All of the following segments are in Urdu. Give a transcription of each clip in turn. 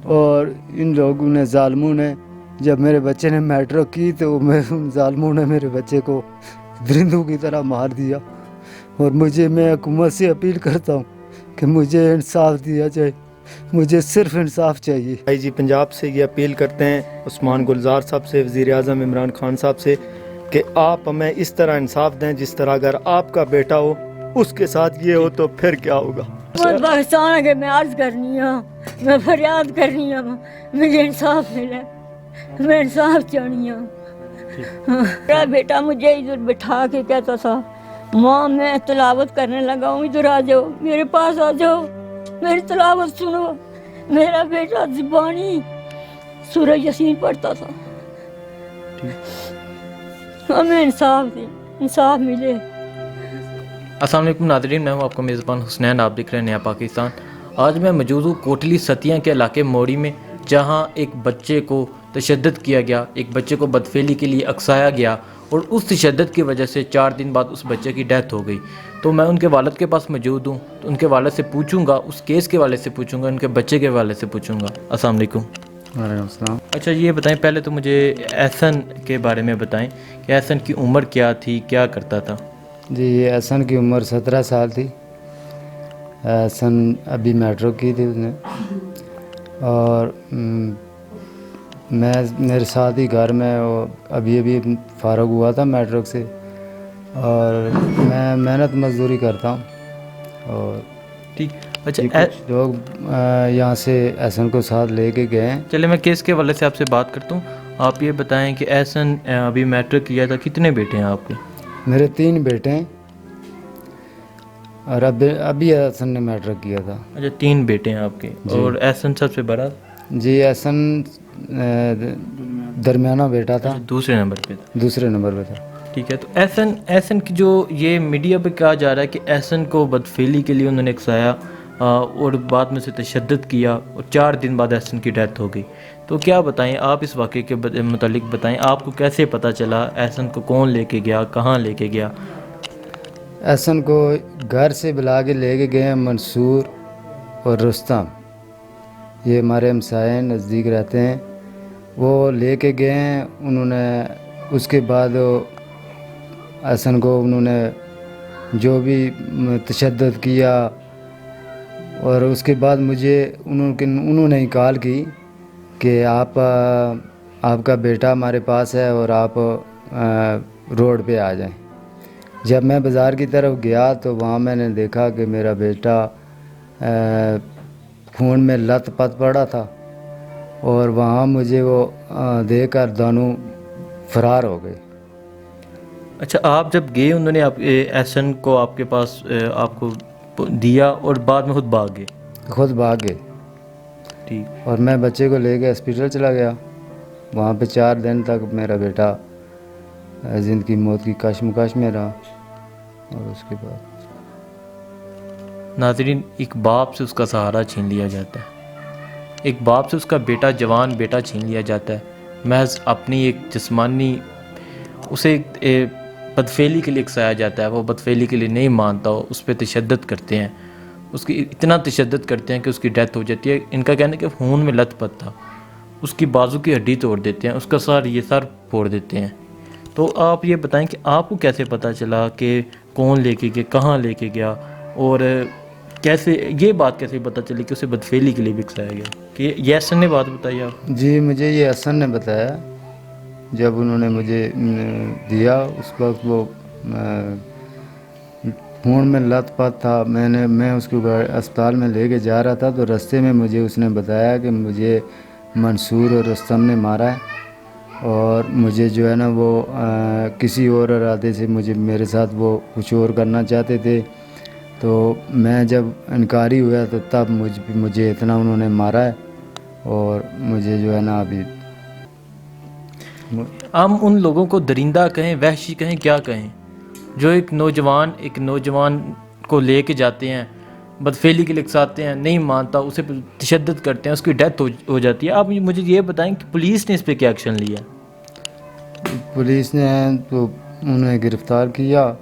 اور ان لوگوں نے ظالموں نے جب میرے بچے نے میٹرک کی تو ان ظالموں نے میرے بچے کو درندوں کی طرح مار دیا. اور میں حکومت سے اپیل کرتا ہوں کہ مجھے انصاف دیا جائے. مجھے صرف انصاف چاہیے. آئی جی پنجاب سے یہ اپیل کرتے ہیں عثمان گلزار صاحب سے, وزیر اعظم عمران خان صاحب سے, کہ آپ ہمیں اس طرح انصاف دیں جس طرح اگر آپ کا بیٹا ہو اس کے ساتھ یہ ہو تو پھر کیا ہوگا. پاکستان ہے کہ میں عرض کرنی ہوں, میں فریاد کرنی ہوں, مجھے انصاف ملے, میں انصاف چاہنی ہوں. میرا بیٹا مجھے ادھر بٹھا کے کہتا تھا, ماں میں تلاوت کرنے لگا ہوں, ادھر آ جاؤ, میرے پاس آ جاؤ, میری تلاوت سنو. میرا بیٹا زبانی سورہ یاسین پڑھتا تھا. ہمیں انصاف ملے. السلام علیکم ناظرین, میں ہوں آپ کا میزبان حسنین, آپ دیکھ رہے ہیں نیا پاکستان. آج میں موجود ہوں کوٹلی ستیاں کے علاقے موڑی میں, جہاں ایک بچے کو تشدد کیا گیا, ایک بچے کو بدفعلی کے لیے اکسایا گیا, اور اس تشدد کی وجہ سے 4 دن بعد اس بچے کی ڈیتھ ہو گئی. تو میں ان کے والد کے پاس موجود ہوں, تو ان کے والد سے پوچھوں گا, اس کیس کے والد سے پوچھوں گا, ان کے بچے کے والد سے پوچھوں گا. السلام علیکم. وعلیکم السلام. اچھا یہ بتائیں, پہلے تو مجھے احسن کے بارے میں بتائیں کہ احسن کی عمر کیا تھی, کیا کرتا تھا؟ جی احسن کی عمر 17 سال تھی. احسن ابھی میٹرک کی تھی اس نے, اور میرے ساتھ ہی گھر میں وہ ابھی فارغ ہوا تھا میٹرک سے, اور میں محنت مزدوری کرتا ہوں. اور ٹھیک. اچھا کچھ لوگ یہاں سے احسن کو ساتھ لے کے گئے ہیں. چلے میں کیس کے والے سے آپ سے بات کرتا ہوں. آپ یہ بتائیں کہ احسن ابھی میٹرک کیا تھا, کتنے بیٹے ہیں آپ کے؟ میرے 3 بیٹے ہیں, اور ابھی احسن نے میٹرک کیا تھا. اچھا 3 بیٹے ہیں آپ کے, اور احسن سب سے بڑا؟ جی احسن درمیانہ بیٹا تھا, دوسرے نمبر پہ تھا. دوسرے نمبر پہ تھا. ٹھیک ہے. تو احسن کی جو یہ میڈیا پہ کہا جا رہا ہے کہ احسن کو بدفعلی کے لیے انہوں نے اکسایا اور بعد میں سے تشدد کیا, اور 4 دن بعد احسن کی ڈیتھ ہو گئی. تو کیا بتائیں آپ اس واقعے کے متعلق بتائیں, آپ کو کیسے پتہ چلا, احسن کو کون لے کے گیا, کہاں لے کے گیا؟ احسن کو گھر سے بلا کے لے کے گئے ہیں منصور اور رستم, یہ ہمارے ہمسائے نزدیک رہتے ہیں. وہ لے کے گئے ہیں. انہوں نے اس کے بعد احسن کو انہوں نے جو بھی تشدد کیا, اور اس کے بعد مجھے انہوں نے کال کی کہ آپ کا بیٹا ہمارے پاس ہے اور آپ روڈ پہ آ جائیں. جب میں بازار کی طرف گیا تو وہاں میں نے دیکھا کہ میرا بیٹا خون میں لت پت پڑا تھا, اور وہاں مجھے وہ دیکھ کر دونوں فرار ہو گئے. اچھا آپ جب گئے, انہوں نے احسن کو آپ کے پاس آپ کو دیا اور بعد میں خود بھاگ گئے؟ خود بھاگ گئے. ٹھیک. اور میں بچے کو لے کے ہاسپٹل چلا گیا. وہاں پہ 4 دن تک میرا بیٹا زندگی موت کی کشمکش میں رہا. اور اس کے بعد ناظرین, ایک باپ سے اس کا سہارا چھین لیا جاتا ہے, ایک باپ سے اس کا بیٹا, جوان بیٹا چھین لیا جاتا ہے, محض اپنی ایک جسمانی اسے بدفعلی کے لیے اکسایا جاتا ہے. وہ بدفعلی کے لیے نہیں مانتا, اس پہ تشدد کرتے ہیں, اس کی اتنا تشدد کرتے ہیں کہ اس کی ڈیتھ ہو جاتی ہے. ان کا کہنا ہے کہ خون میں لت پت تھا, اس کی بازو کی ہڈی توڑ دیتے ہیں, اس کا سر پھوڑ دیتے ہیں. تو آپ یہ بتائیں کہ آپ کو کیسے پتہ چلا کہ کون لے کے گیا, کہاں لے کے گیا, اور کیسے یہ بات کیسے پتہ چلی کہ اسے بدفعلی کے لیے بھی اکسایا گیا؟ کہ یہ احسن نے بات بتائی آپ؟ جی مجھے یہ احسن نے بتایا. جب انہوں نے مجھے دیا اس وقت وہ خون میں لت پت تھا. میں اس کو اسپتال میں لے کے جا رہا تھا, تو رستے میں مجھے اس نے بتایا کہ مجھے منصور اور رستم نے مارا ہے, اور مجھے جو ہے نا وہ کسی اور ارادے سے میرے ساتھ وہ کچھ اور کرنا چاہتے تھے. تو میں جب انکاری ہوا تو تب مجھے اتنا انہوں نے مارا ہے, اور مجھے جو ہے نا ابھی ہم ان لوگوں کو درندہ کہیں, وحشی کہیں, کیا کہیں, جو ایک نوجوان کو لے کے جاتے ہیں, بدفعلی کے لیے اکساتے ہیں, نہیں مانتا, اسے تشدد کرتے ہیں, اس کی ڈیتھ ہو جاتی ہے. آپ مجھے یہ بتائیں کہ پولیس نے اس پہ کیا ایکشن لیا؟ پولیس نے تو انہیں گرفتار کیا,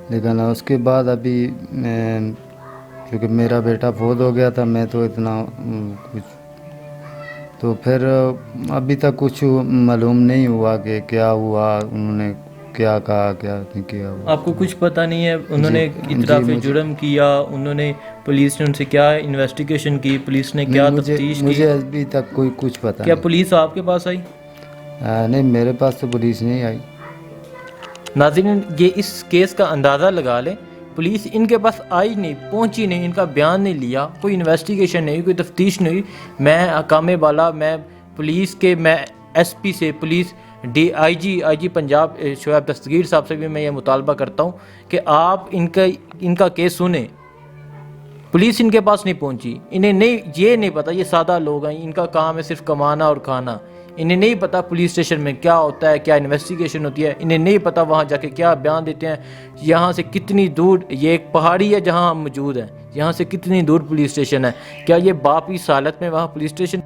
لیکن اس کے بعد ابھی کیونکہ میرا بیٹا فوت ہو گیا تھا, میں تو اتنا کچھ تو پھر ابھی تک کچھ معلوم نہیں ہوا کہ کیا ہوا، انہوں نے کیا کہا، کیا نہیں کیا ہوا۔ آپ کو کچھ پتہ نہیں ہے انہوں نے جی اطراف مجھے- جرم کیا، انہوں نے پولیس نے ان سے کیا انویسٹیگیشن کی، پولیس نے کیا نہیں، تفتیش کی؟ مجھے ابھی تک کوئی کچھ پتہ کیا نہیں۔ پولیس آپ کے پاس آئی؟ نہیں، میرے پاس تو پولیس نہیں آئی۔ ناظرین یہ اس کیس کا اندازہ لگا لیں، پولیس ان کے پاس آئی نہیں، پہنچی نہیں، ان کا بیان نہیں لیا، کوئی انویسٹیگیشن نہیں، کوئی تفتیش نہیں ہوئی۔ میں حکام بالا، میں پولیس کے، میں ایس پی سے، پولیس آئی جی پنجاب شعیب دستگیر صاحب سے بھی میں یہ مطالبہ کرتا ہوں کہ آپ ان کا کیس سنیں۔ پولیس ان کے پاس نہیں پہنچی، انہیں یہ نہیں پتہ، یہ سادہ لوگ ہیں، ان کا کام ہے صرف کمانا اور کھانا، انہیں نہیں پتہ پولیس اسٹیشن میں کیا ہوتا ہے، کیا انویسٹیگیشن ہوتی ہے، انہیں نہیں پتہ وہاں جا کے کیا بیان دیتے ہیں، یہاں سے کتنی دور، یہ ایک پہاڑی ہے جہاں ہم موجود ہیں، یہاں سے کتنی دور پولیس اسٹیشن ہے، کیا یہ باپ اس حالت میں وہاں پولیس اسٹیشن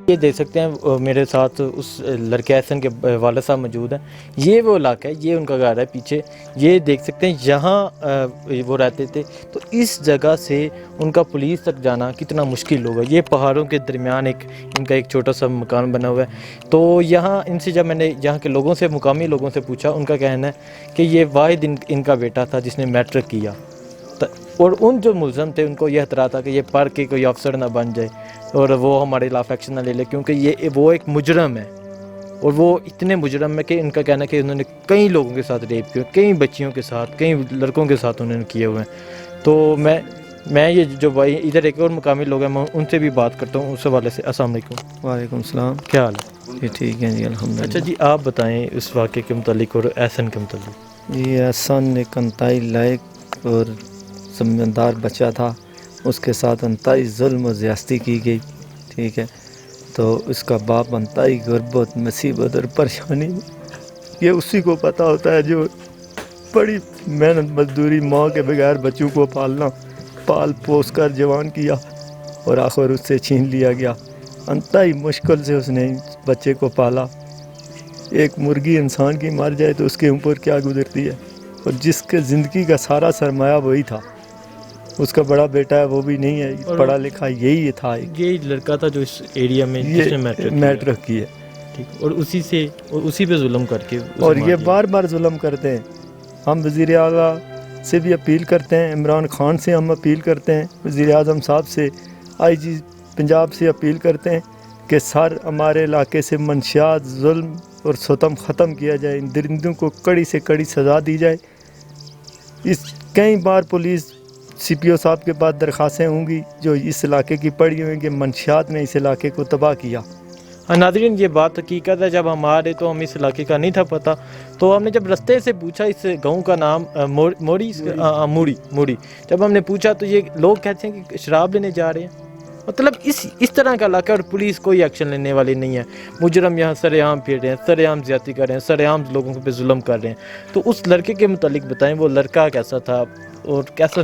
یہ دیکھ سکتے ہیں میرے ساتھ اس لڑکے احسن کے والد صاحب موجود ہیں. یہ وہ علاقہ ہے, یہ ان کا گھر ہے پیچھے. یہ دیکھ سکتے ہیں یہاں وہ رہتے تھے. تو اس جگہ سے ان کا پولیس تک جانا کتنا مشکل ہوگا. یہ پہاڑوں کے درمیان ان کا ایک چھوٹا سا مکان بنا ہوا ہے. تو یہاں ان سے جب میں نے یہاں کے لوگوں سے, مقامی لوگوں سے پوچھا, ان کا کہنا ہے کہ یہ واحد ان کا بیٹا تھا جس نے میٹرک کیا. اور ان جو ملزم تھے ان کو یہ اعتراض تھا کہ یہ پڑھ کے کوئی افسر نہ بن جائے اور وہ ہمارے خلاف ایکشن نہ لے لے, کیونکہ وہ ایک مجرم ہے. اور وہ اتنے مجرم ہے کہ ان کا کہنا ہے کہ انہوں نے کئی لوگوں کے ساتھ ریپ کیا, کئی بچیوں کے ساتھ, کئی لڑکوں کے ساتھ انہوں نے کیے ہوئے ہیں. تو میں یہ جو بھائی ادھر ایک اور مقامی لوگ ہیں, میں ان سے بھی بات کرتا ہوں اس حوالے سے. السلام علیکم. وعلیکم السلام. کیا حال ہے؟ جی ٹھیک ہے جی الحمد للہ. اچھا جی, آپ بتائیں اس واقعے کے متعلق اور احسن کے متعلق. یہ احسن ایک انتہائی لائق اور سمجھدار بچہ تھا. اس کے ساتھ انتہائی ظلم و زیاستی کی گئی. ٹھیک ہے, تو اس کا باپ انتہائی غربت, مصیبت اور پریشانی, یہ اسی کو پتہ ہوتا ہے جو بڑی محنت مزدوری ماں کے بغیر بچوں کو پال پوس کر جوان کیا اور آخر اس سے چھین لیا گیا. انتہائی مشکل سے اس نے بچے کو پالا. ایک مرغی انسان کی مر جائے تو اس کے اوپر کیا گزرتی ہے, اور جس کے زندگی کا سارا سرمایہ وہی تھا. اس کا بڑا بیٹا ہے وہ بھی نہیں ہے پڑھا لکھا, یہی تھا. یہ لڑکا تھا جو اس ایریا میں جس نے میٹرک کی ہے. ٹھیک, اور اسی پہ ظلم کر کے اور یہ بار بار ظلم کرتے ہیں. ہم وزیر اعلیٰ سے بھی اپیل کرتے ہیں, عمران خان سے ہم اپیل کرتے ہیں, وزیر اعظم صاحب سے, آئی جی پنجاب سے اپیل کرتے ہیں کہ سر ہمارے علاقے سے منشیات, ظلم اور ستم ختم کیا جائے. ان درندوں کو کڑی سے کڑی سزا دی جائے. کئی بار پولیس سی پی او صاحب کے پاس درخواستیں ہوں گی جو اس علاقے کی پڑی ہوئیں کہ منشیات نے اس علاقے کو تباہ کیا. ناظرین, یہ بات حقیقت ہے. جب ہم آ رہے تو ہم اس علاقے کا نہیں تھا پتہ, تو ہم نے جب رستے سے پوچھا اس گاؤں کا نام موڑی, جب ہم نے پوچھا تو یہ لوگ کہتے ہیں کہ شراب لینے جا رہے ہیں. مطلب اس طرح کا علاقہ, اور پولیس کوئی ایکشن لینے والی نہیں ہے. مجرم یہاں سر عام پھر رہے ہیں, سر عام زیادتی کر رہے ہیں, سر عام لوگوں پہ ظلم کر رہے ہیں. تو اس لڑکے کے متعلق بتائیں, وہ لڑکا کیسا تھا اور کیسا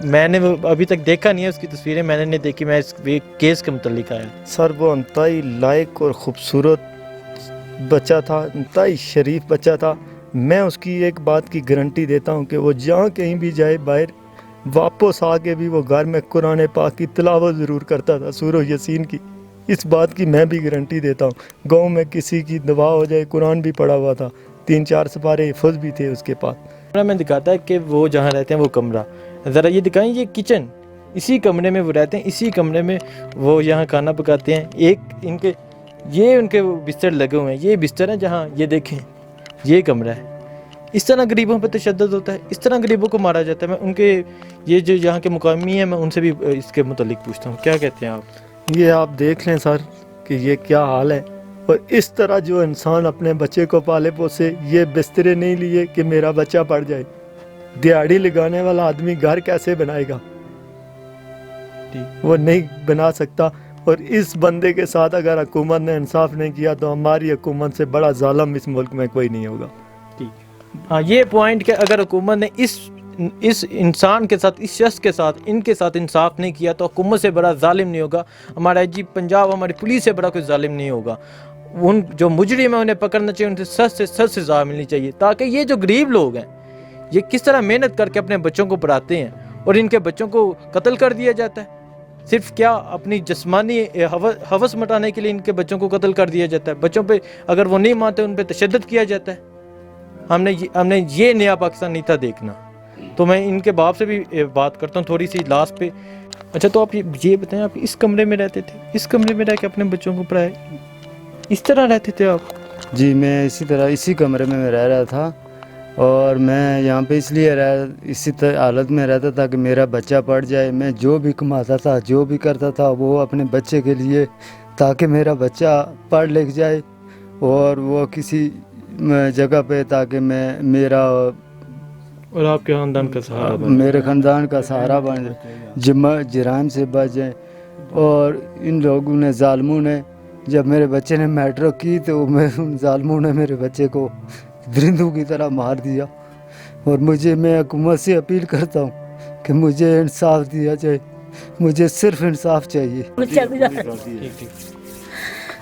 میں نے ابھی تک دیکھا نہیں ہے, اس کی تصویریں میں نے نہیں دیکھی. میں اس کیس کے متعلق آیا. سر وہ انتہائی لائق اور خوبصورت بچہ تھا, انتہائی شریف بچہ تھا. میں اس کی ایک بات کی گارنٹی دیتا ہوں کہ وہ جہاں کہیں بھی جائے باہر, واپس آ کے بھی وہ گھر میں قرآن پاک کی تلاوت ضرور کرتا تھا, سورہ یاسین کی. اس بات کی میں بھی گارنٹی دیتا ہوں. گاؤں میں کسی کی دعا ہو جائے, قرآن بھی پڑھا ہوا تھا, 3-4 سپارے حفظ بھی تھے اس کے پاس. میں دکھاتا ہے کہ وہ جہاں رہتے ہیں وہ کمرہ ذرا یہ دکھائیں. یہ کچن, اسی کمرے میں وہ رہتے ہیں, اسی کمرے میں وہ یہاں کھانا پکاتے ہیں. ان کے بستر لگے ہوئے ہیں, یہ بستر ہیں جہاں یہ دیکھیں یہ کمرہ ہے. اس طرح غریبوں پہ تشدد ہوتا ہے, اس طرح غریبوں کو مارا جاتا ہے. میں ان کے یہ جو یہاں کے مقامی ہیں, میں ان سے بھی اس کے متعلق پوچھتا ہوں. کیا کہتے ہیں آپ؟ یہ آپ دیکھ لیں سر کہ یہ کیا حال ہے. اور اس طرح جو انسان اپنے بچے کو پالے پوسے, یہ بسترے نہیں لیے کہ میرا بچہ پڑ جائے. دیہڑی لگانے والا آدمی گھر کیسے بنائے گا؟ وہ نہیں بنا سکتا. اور اس بندے کے ساتھ اگر حکومت نے انصاف نہیں کیا تو ہماری حکومت سے بڑا ظالم اس ملک میں کوئی نہیں ہوگا. ہاں, یہ پوائنٹ کہ اگر حکومت نے اس انسان کے ساتھ, اس شخص کے ساتھ, ان کے ساتھ انصاف نہیں کیا تو حکومت سے بڑا ظالم نہیں ہوگا. ہمارا جی پنجاب, ہماری پولیس سے بڑا کوئی ظالم نہیں ہوگا. ان جو مجرم ہیں انہیں پکڑنا چاہیے, ان سے سخت سزا ملنی چاہیے, تاکہ یہ جو غریب لوگ ہیں یہ کس طرح محنت کر کے اپنے بچوں کو پڑھاتے ہیں اور ان کے بچوں کو قتل کر دیا جاتا ہے. صرف کیا اپنی جسمانی ہوس مٹانے کے لیے ان کے بچوں کو قتل کر دیا جاتا ہے. بچوں پہ اگر وہ نہیں مانتے ان پہ تشدد کیا جاتا ہے. ہم نے یہ نیا پاکستان نہیں تھا دیکھنا. تو میں ان کے باپ سے بھی بات کرتا ہوں تھوڑی سی لاسٹ پہ. اچھا, تو آپ یہ بتائیں, آپ اس کمرے میں رہتے تھے, اس کمرے میں رہ کے اپنے بچوں کو پڑھائے, اس طرح رہتے تھے آپ؟ جی, میں اسی کمرے میں رہ رہا تھا. اور میں یہاں پہ اس لیے اسی حالت میں رہتا تھا کہ میرا بچہ پڑھ جائے. میں جو بھی کماتا تھا, جو بھی کرتا تھا, وہ اپنے بچے کے لیے, تاکہ میرا بچہ پڑھ لکھ جائے اور وہ کسی جگہ پہ, تاکہ میرا اور آپ کے خاندان کا سہارا بن, میرے خاندان کا سہارا بن جائے, جرائم سے بچ جائیں. اور ان لوگوں نے, ظالموں نے, جب میرے بچے نے میٹرک کی تو ان ظالموں نے میرے بچے کو درندوں کی طرح مار دیا. اور میں حکومت سے اپیل کرتا ہوں کہ مجھے انصاف دیا جائے. مجھے صرف انصاف چاہیے.